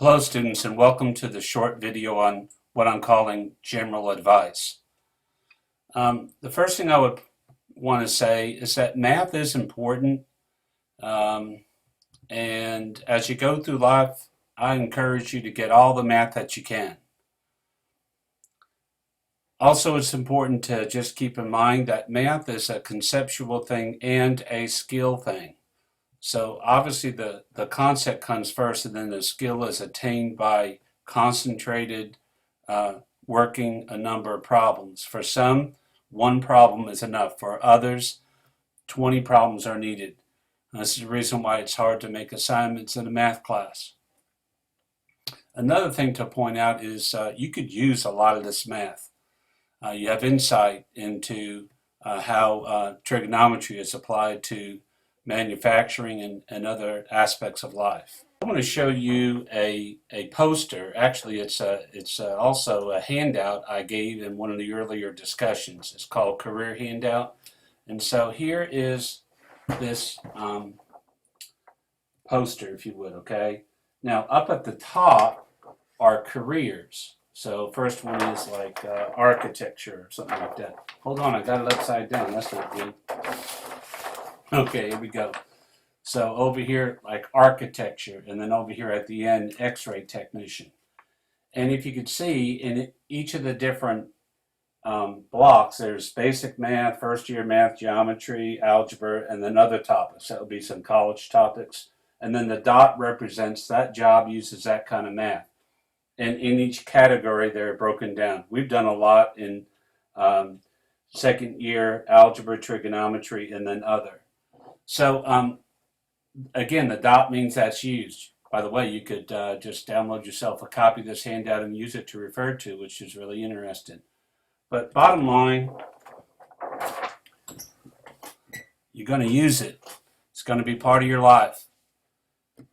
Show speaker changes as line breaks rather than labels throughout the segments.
Hello students, and welcome to the short video on what I'm calling general advice. The first thing I would want to say is that math is important, and as you go through life, I encourage you to get all the math that you can. Also, it's important to just keep in mind that math is a conceptual thing and a skill thing. So obviously the concept comes first, and then the skill is attained by concentrated working a number of problems. For some, one problem is enough. For others, 20 problems are needed. This is the reason why it's hard to make assignments in a math class. Another thing to point out is you could use a lot of this math. You have insight into how trigonometry is applied to manufacturing and other aspects of life. I want to show you a poster. Actually, it's also a handout I gave in one of the earlier discussions. It's called Career Handout. And so here is this poster, if you would, okay? Now, up at the top are careers. So first one is like architecture or something like that. Hold on, I got it upside down. That's not good. Okay, here we go. So over here, like architecture, and then over here at the end, X-ray technician. And if you could see, in each of the different blocks, there's basic math, first year math, geometry, algebra, and then other topics. That would be some college topics. And then the dot represents that job uses that kind of math. And in each category, they're broken down. We've done a lot in second year algebra, trigonometry, and then other. So again, the dot means that's used. By the way, you could just download yourself a copy of this handout and use it to refer to, which is really interesting. But bottom line, you're going to use it. It's going to be part of your life.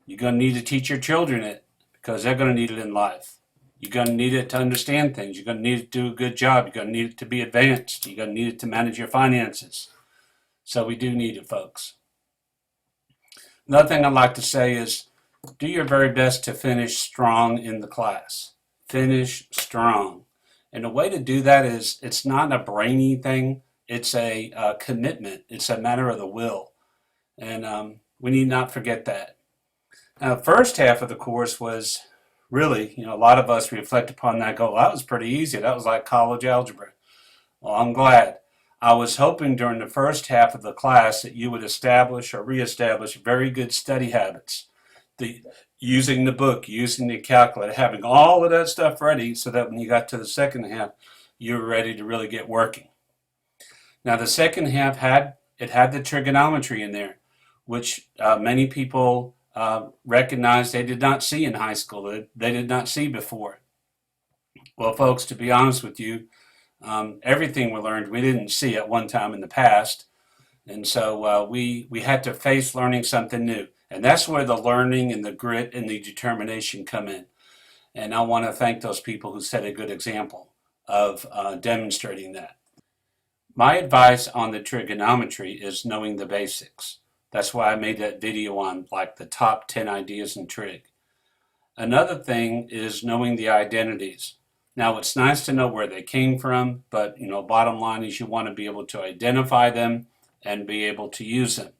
You're going to need to teach your children it because they're going to need it in life. You're going to need it to understand things. You're going to need it to do a good job. You're going to need it to be advanced. You're going to need it to manage your finances. So we do need it, folks. Another thing I'd like to say is do your very best to finish strong in the class. Finish strong. And the way to do that is it's not a brainy thing. It's a commitment. It's a matter of the will. And we need not forget that. Now, the first half of the course was really, a lot of us reflect upon that, go, that was pretty easy. That was like college algebra. Well, I'm glad. I was hoping during the first half of the class that you would establish or reestablish very good study habits. Using the book, using the calculator, having all of that stuff ready so that when you got to the second half, you were ready to really get working. Now, the second half had the trigonometry in there, which many people recognized they did not see in high school. They did not see before. Well, folks, to be honest with you, everything we learned we didn't see at one time in the past, and so we had to face learning something new, and that's where the learning and the grit and the determination come in. And I want to thank those people who set a good example of demonstrating that. My advice on the trigonometry is knowing the basics. That's why I made that video on like the top 10 ideas in trig. Another thing is knowing the identities. Now, it's nice to know where they came from, but bottom line is you want to be able to identify them and be able to use them.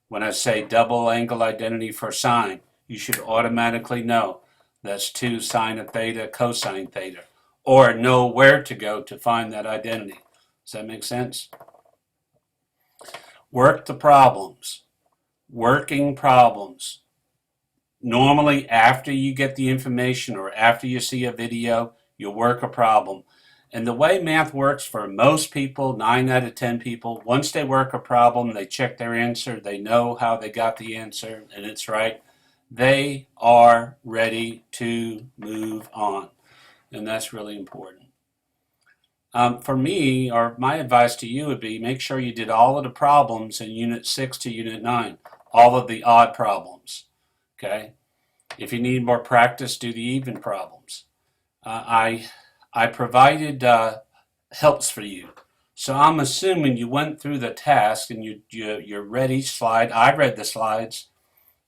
When I say double angle identity for sine, you should automatically know that's 2 sine of theta cosine theta, or know where to go to find that identity. Does that make sense? Work the problems. Working problems. Normally, after you get the information or after you see a video, you'll work a problem. And the way math works for most people, 9 out of 10 people, once they work a problem, they check their answer, they know how they got the answer, and it's right, they are ready to move on. And that's really important. For me, or my advice to you would be, make sure you did all of the problems in Unit 6 to Unit 9, all of the odd problems, okay? If you need more practice, do the even problems. I provided helps for you. So I'm assuming you went through the task and you read each slide. I read the slides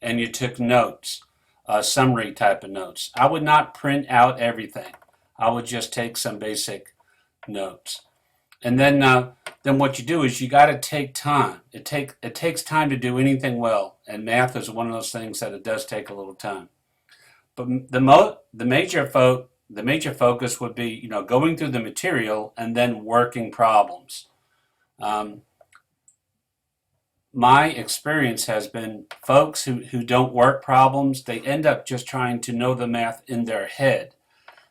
and you took notes summary type of notes. I would not print out everything. I would just take some basic notes. And then what you do is you got to take time. It takes time to do anything well, and math is one of those things that it does take a little time. But the major focus would be, going through the material and then working problems. My experience has been folks who don't work problems, they end up just trying to know the math in their head.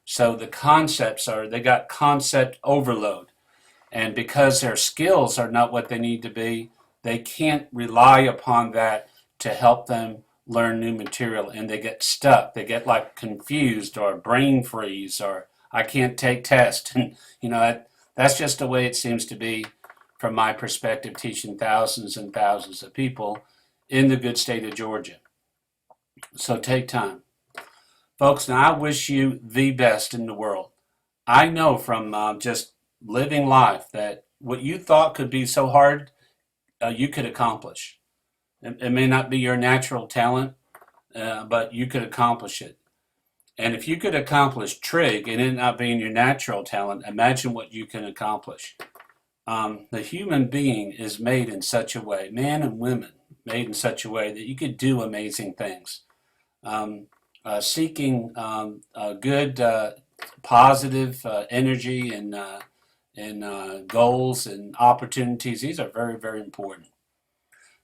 So the concepts they got concept overload. And because their skills are not what they need to be, they can't rely upon that to help them learn new material, and they get stuck. They get like confused or brain freeze or I can't take tests. And that's just the way it seems to be from my perspective, teaching thousands and thousands of people in the good state of Georgia. So take time. Folks, now I wish you the best in the world. I know from just living life that what you thought could be so hard, you could accomplish. It may not be your natural talent, but you could accomplish it. And if you could accomplish trig and it not being your natural talent, imagine what you can accomplish. The human being is made in such a way, man and women, made in such a way that you could do amazing things. Seeking good, positive energy and goals and opportunities, these are very, very important.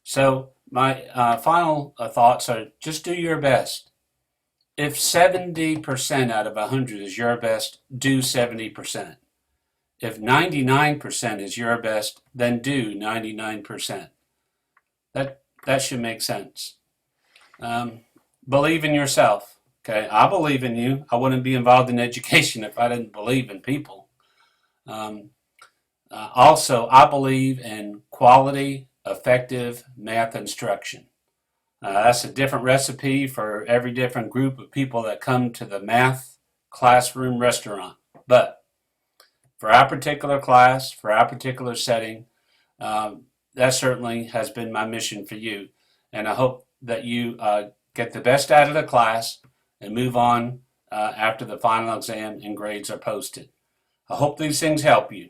So my final thoughts are just do your best. If 70% out of 100 is your best, do 70%. If 99% is your best, then do 99%. That should make sense. Believe in yourself. Okay, I believe in you. I wouldn't be involved in education if I didn't believe in people. Also, I believe in quality, effective math instruction. That's a different recipe for every different group of people that come to the math classroom restaurant. But for our particular class, for our particular setting, that certainly has been my mission for you. And I hope that you get the best out of the class and move on after the final exam and grades are posted. I hope these things help you.